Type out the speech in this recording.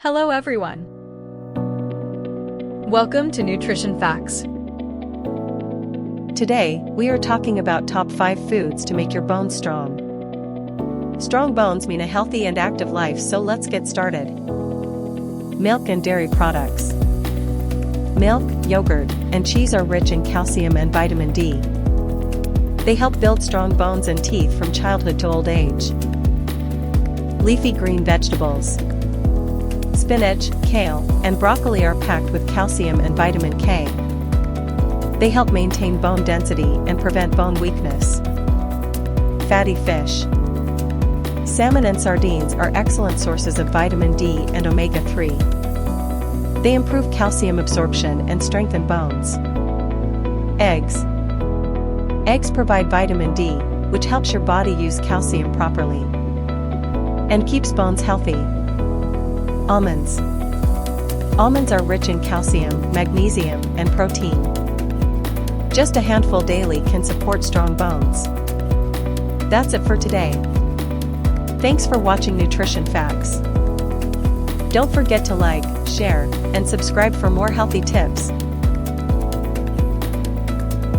Hello everyone. Welcome to Nutrition Facts. Today, we are talking about top 5 foods to make your bones strong. Strong bones mean a healthy and active life, so let's get started. Milk and dairy products. Milk, yogurt, and cheese are rich in calcium and vitamin D. They help build strong bones and teeth from childhood to old age. Leafy green vegetables. Spinach, kale, and broccoli are packed with calcium and vitamin K. They help maintain bone density and prevent bone weakness. Fatty fish. Salmon and sardines are excellent sources of vitamin D and omega-3. They improve calcium absorption and strengthen bones. Eggs. Eggs provide vitamin D, which helps your body use calcium properly and keeps bones healthy. Almonds. Almonds are rich in calcium, magnesium, and protein. Just a handful daily can support strong bones. That's it for today. Thanks for watching Nutrition Facts. Don't forget to like, share, and subscribe for more healthy tips.